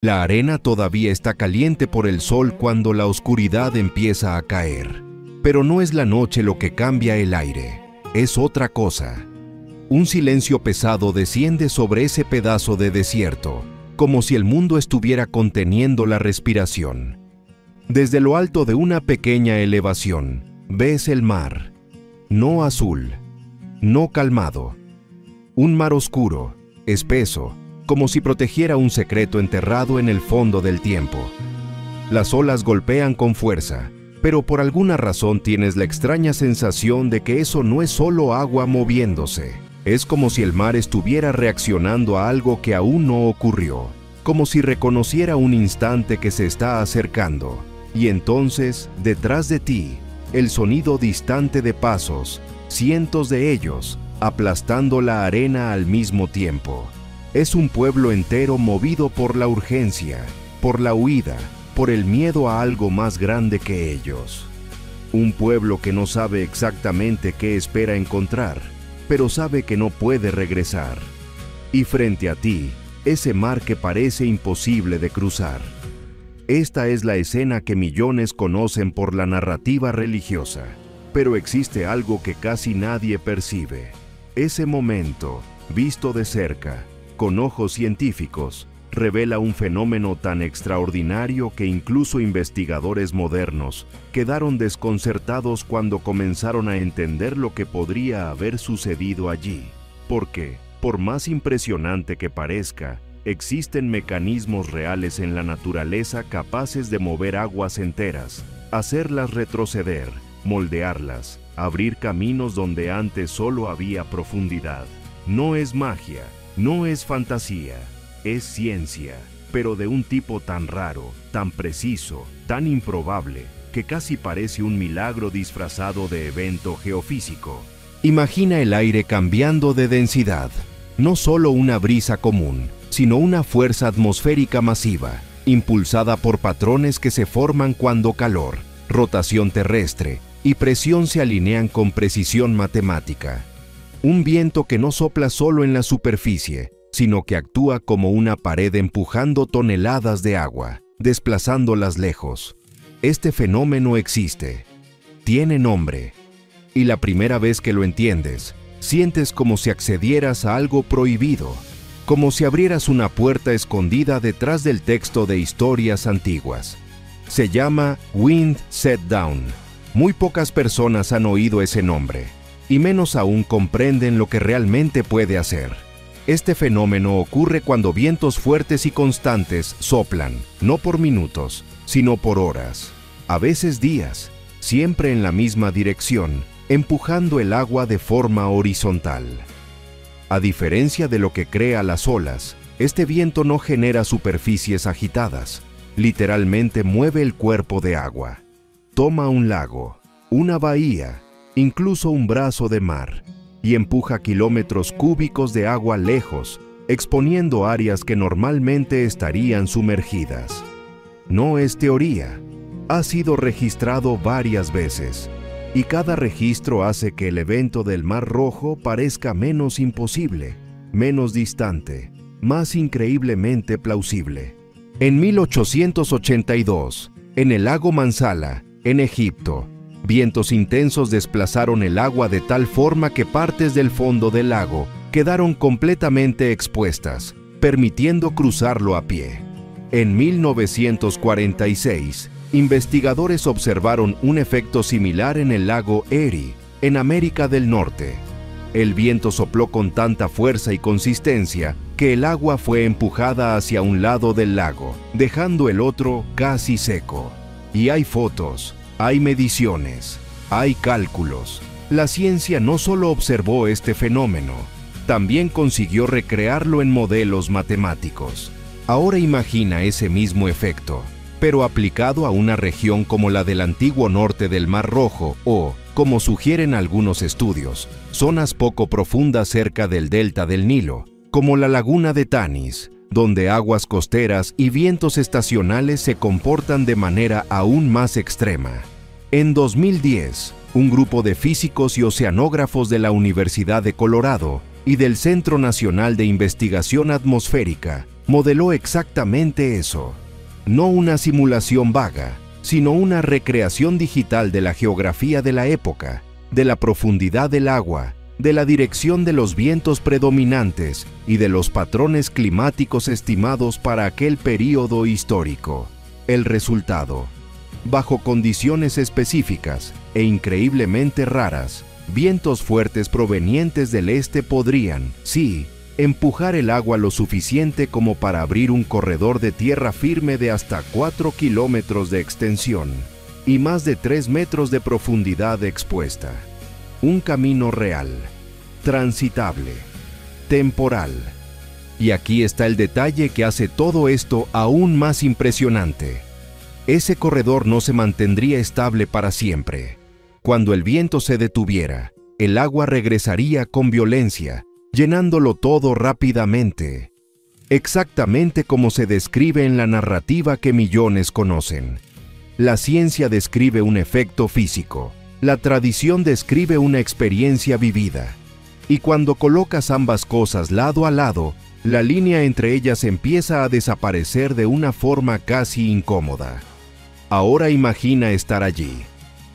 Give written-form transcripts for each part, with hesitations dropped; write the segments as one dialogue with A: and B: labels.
A: La arena todavía está caliente por el sol cuando la oscuridad empieza a caer. Pero no es la noche lo que cambia el aire, es otra cosa. Un silencio pesado desciende sobre ese pedazo de desierto, como si el mundo estuviera conteniendo la respiración. Desde lo alto de una pequeña elevación, ves el mar. No azul, no calmado. Un mar oscuro, espeso, como si protegiera un secreto enterrado en el fondo del tiempo. Las olas golpean con fuerza, pero por alguna razón tienes la extraña sensación de que eso no es solo agua moviéndose. Es como si el mar estuviera reaccionando a algo que aún no ocurrió, como si reconociera un instante que se está acercando. Y entonces, detrás de ti, el sonido distante de pasos, cientos de ellos, aplastando la arena al mismo tiempo. Es un pueblo entero movido por la urgencia, por la huida, por el miedo a algo más grande que ellos. Un pueblo que no sabe exactamente qué espera encontrar, pero sabe que no puede regresar. Y frente a ti, ese mar que parece imposible de cruzar. Esta es la escena que millones conocen por la narrativa religiosa, pero existe algo que casi nadie percibe. Ese momento, visto de cerca, con ojos científicos, revela un fenómeno tan extraordinario que incluso investigadores modernos quedaron desconcertados cuando comenzaron a entender lo que podría haber sucedido allí. Porque, por más impresionante que parezca, existen mecanismos reales en la naturaleza capaces de mover aguas enteras, hacerlas retroceder, moldearlas, abrir caminos donde antes solo había profundidad. No es magia, no es fantasía. Es ciencia, pero de un tipo tan raro, tan preciso, tan improbable, que casi parece un milagro disfrazado de evento geofísico. Imagina el aire cambiando de densidad, no solo una brisa común, sino una fuerza atmosférica masiva, impulsada por patrones que se forman cuando calor, rotación terrestre y presión se alinean con precisión matemática. Un viento que no sopla solo en la superficie, sino que actúa como una pared empujando toneladas de agua, desplazándolas lejos. Este fenómeno existe, tiene nombre, y la primera vez que lo entiendes, sientes como si accedieras a algo prohibido, como si abrieras una puerta escondida detrás del texto de historias antiguas. Se llama Wind Set Down. Muy pocas personas han oído ese nombre, y menos aún comprenden lo que realmente puede hacer. Este fenómeno ocurre cuando vientos fuertes y constantes soplan, no por minutos, sino por horas, a veces días, siempre en la misma dirección, empujando el agua de forma horizontal. A diferencia de lo que crea las olas, este viento no genera superficies agitadas, literalmente mueve el cuerpo de agua. Toma un lago, una bahía, incluso un brazo de mar, y empuja kilómetros cúbicos de agua lejos, exponiendo áreas que normalmente estarían sumergidas. No es teoría, ha sido registrado varias veces, y cada registro hace que el evento del Mar Rojo parezca menos imposible, menos distante, más increíblemente plausible. En 1882, en el lago Mansala, en Egipto, vientos intensos desplazaron el agua de tal forma que partes del fondo del lago quedaron completamente expuestas, permitiendo cruzarlo a pie. En 1946, investigadores observaron un efecto similar en el lago Erie, en América del Norte. El viento sopló con tanta fuerza y consistencia que el agua fue empujada hacia un lado del lago, dejando el otro casi seco. Y hay fotos, hay mediciones, hay cálculos. La ciencia no solo observó este fenómeno, también consiguió recrearlo en modelos matemáticos. Ahora imagina ese mismo efecto, pero aplicado a una región como la del antiguo norte del Mar Rojo o, como sugieren algunos estudios, zonas poco profundas cerca del delta del Nilo, como la laguna de Tanis, donde aguas costeras y vientos estacionales se comportan de manera aún más extrema. En 2010, un grupo de físicos y oceanógrafos de la Universidad de Colorado y del Centro Nacional de Investigación Atmosférica modeló exactamente eso. No una simulación vaga, sino una recreación digital de la geografía de la época, de la profundidad del agua, de la dirección de los vientos predominantes y de los patrones climáticos estimados para aquel período histórico. El resultado: bajo condiciones específicas e increíblemente raras, vientos fuertes provenientes del este podrían, sí, empujar el agua lo suficiente como para abrir un corredor de tierra firme de hasta 4 kilómetros de extensión y más de 3 metros de profundidad expuesta. Un camino real, transitable, temporal. Y aquí está el detalle que hace todo esto aún más impresionante. Ese corredor no se mantendría estable para siempre. Cuando el viento se detuviera, el agua regresaría con violencia, llenándolo todo rápidamente, exactamente como se describe en la narrativa que millones conocen. La ciencia describe un efecto físico, la tradición describe una experiencia vivida, y cuando colocas ambas cosas lado a lado, la línea entre ellas empieza a desaparecer de una forma casi incómoda. Ahora imagina estar allí,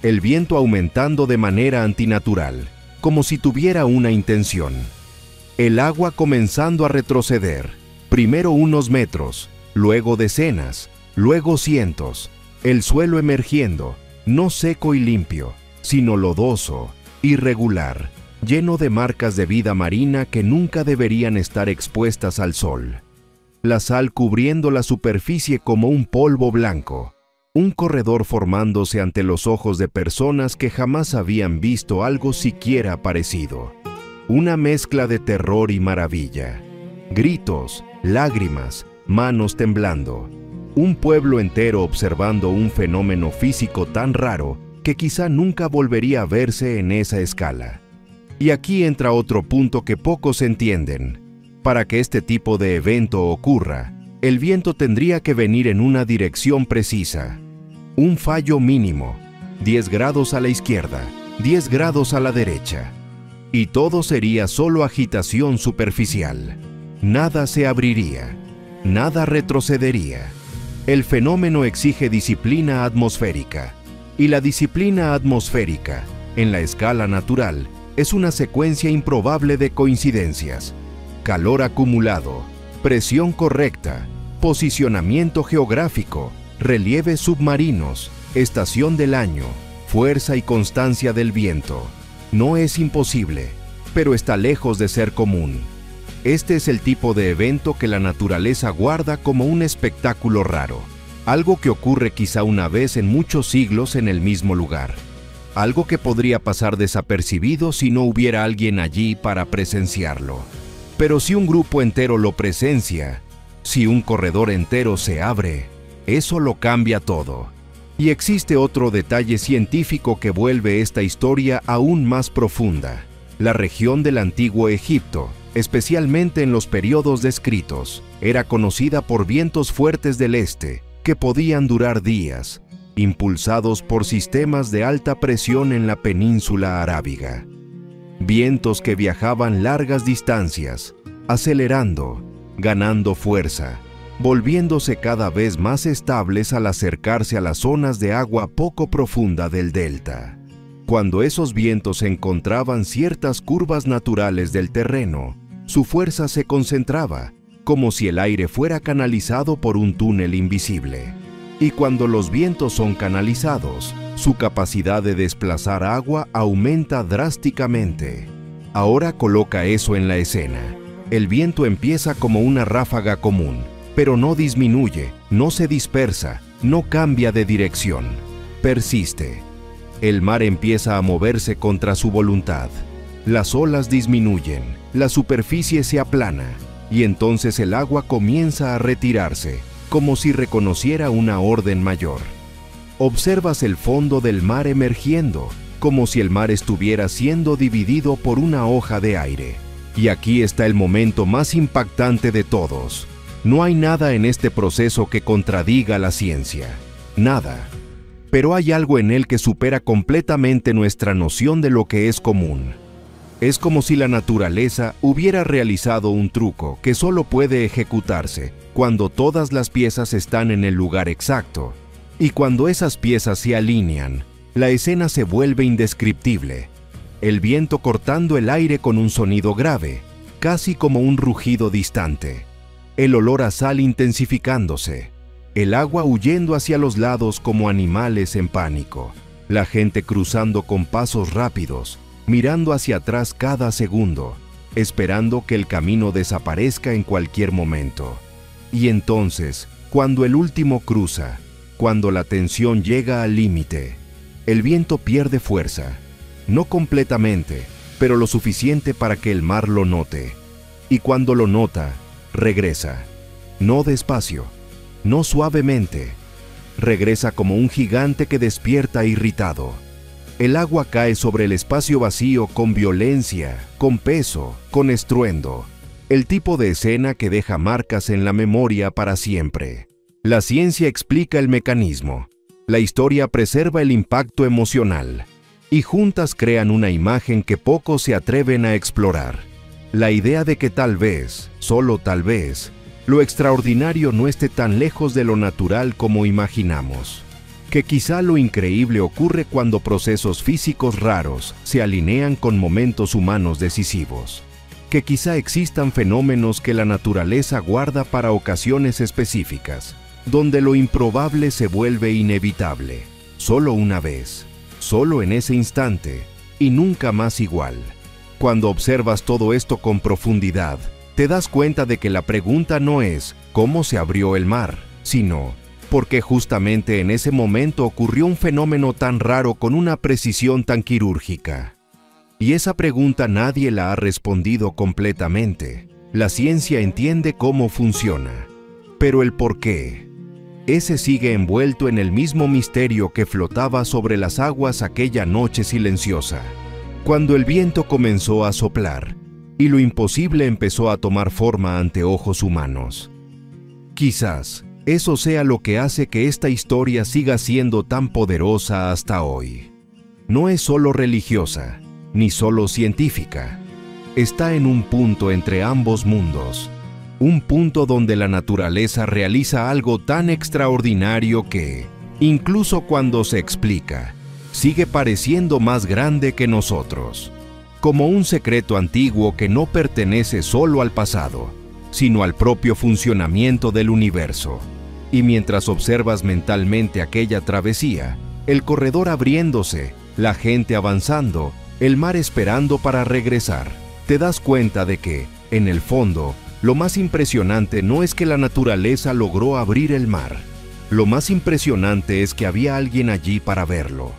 A: el viento aumentando de manera antinatural, como si tuviera una intención. El agua comenzando a retroceder, primero unos metros, luego decenas, luego cientos, el suelo emergiendo, no seco y limpio, sino lodoso, irregular, lleno de marcas de vida marina que nunca deberían estar expuestas al sol. La sal cubriendo la superficie como un polvo blanco, un corredor formándose ante los ojos de personas que jamás habían visto algo siquiera parecido. Una mezcla de terror y maravilla. Gritos, lágrimas, manos temblando. Un pueblo entero observando un fenómeno físico tan raro que quizá nunca volvería a verse en esa escala. Y aquí entra otro punto que pocos entienden. Para que este tipo de evento ocurra, el viento tendría que venir en una dirección precisa. Un fallo mínimo, 10 grados a la izquierda, 10 grados a la derecha. Y todo sería solo agitación superficial. Nada se abriría, nada retrocedería. El fenómeno exige disciplina atmosférica. Y la disciplina atmosférica, en la escala natural, es una secuencia improbable de coincidencias. Calor acumulado, presión correcta, posicionamiento geográfico, relieves submarinos, estación del año, fuerza y constancia del viento. No es imposible, pero está lejos de ser común. Este es el tipo de evento que la naturaleza guarda como un espectáculo raro, algo que ocurre quizá una vez en muchos siglos en el mismo lugar, algo que podría pasar desapercibido si no hubiera alguien allí para presenciarlo. Pero si un grupo entero lo presencia, si un corredor entero se abre, eso lo cambia todo. Y existe otro detalle científico que vuelve esta historia aún más profunda. La región del antiguo Egipto, especialmente en los periodos descritos, era conocida por vientos fuertes del este, que podían durar días, impulsados por sistemas de alta presión en la península arábiga. Vientos que viajaban largas distancias, acelerando, ganando fuerza, volviéndose cada vez más estables al acercarse a las zonas de agua poco profunda del delta. Cuando esos vientos encontraban ciertas curvas naturales del terreno, su fuerza se concentraba, como si el aire fuera canalizado por un túnel invisible. Y cuando los vientos son canalizados, su capacidad de desplazar agua aumenta drásticamente. Ahora coloca eso en la escena. El viento empieza como una ráfaga común, pero no disminuye, no se dispersa, no cambia de dirección. Persiste. El mar empieza a moverse contra su voluntad. Las olas disminuyen, la superficie se aplana, y entonces el agua comienza a retirarse, como si reconociera una orden mayor. Observas el fondo del mar emergiendo, como si el mar estuviera siendo dividido por una hoja de aire. Y aquí está el momento más impactante de todos. No hay nada en este proceso que contradiga la ciencia. Nada. Pero hay algo en él que supera completamente nuestra noción de lo que es común. Es como si la naturaleza hubiera realizado un truco que solo puede ejecutarse cuando todas las piezas están en el lugar exacto, y cuando esas piezas se alinean, la escena se vuelve indescriptible. El viento cortando el aire con un sonido grave, casi como un rugido distante. El olor a sal intensificándose. El agua huyendo hacia los lados como animales en pánico. La gente cruzando con pasos rápidos, mirando hacia atrás cada segundo, esperando que el camino desaparezca en cualquier momento. Y entonces, cuando el último cruza, cuando la tensión llega al límite, el viento pierde fuerza. No completamente, pero lo suficiente para que el mar lo note. Y cuando lo nota, regresa. No despacio, no suavemente. Regresa como un gigante que despierta irritado. El agua cae sobre el espacio vacío con violencia, con peso, con estruendo. El tipo de escena que deja marcas en la memoria para siempre. La ciencia explica el mecanismo. La historia preserva el impacto emocional. Y juntas crean una imagen que pocos se atreven a explorar. La idea de que tal vez, solo tal vez, lo extraordinario no esté tan lejos de lo natural como imaginamos. Que quizá lo increíble ocurre cuando procesos físicos raros se alinean con momentos humanos decisivos. Que quizá existan fenómenos que la naturaleza guarda para ocasiones específicas, donde lo improbable se vuelve inevitable, solo una vez. Solo en ese instante, y nunca más igual. Cuando observas todo esto con profundidad, te das cuenta de que la pregunta no es ¿cómo se abrió el mar?, sino ¿por qué justamente en ese momento ocurrió un fenómeno tan raro con una precisión tan quirúrgica? Y esa pregunta nadie la ha respondido completamente. La ciencia entiende cómo funciona, pero el por qué, ese sigue envuelto en el mismo misterio que flotaba sobre las aguas aquella noche silenciosa, cuando el viento comenzó a soplar y lo imposible empezó a tomar forma ante ojos humanos. Quizás eso sea lo que hace que esta historia siga siendo tan poderosa hasta hoy. No es solo religiosa, ni solo científica. Está en un punto entre ambos mundos. Un punto donde la naturaleza realiza algo tan extraordinario que, incluso cuando se explica, sigue pareciendo más grande que nosotros. Como un secreto antiguo que no pertenece solo al pasado, sino al propio funcionamiento del universo. Y mientras observas mentalmente aquella travesía, el corredor abriéndose, la gente avanzando, el mar esperando para regresar, te das cuenta de que, en el fondo, lo más impresionante no es que la naturaleza logró abrir el mar. Lo más impresionante es que había alguien allí para verlo.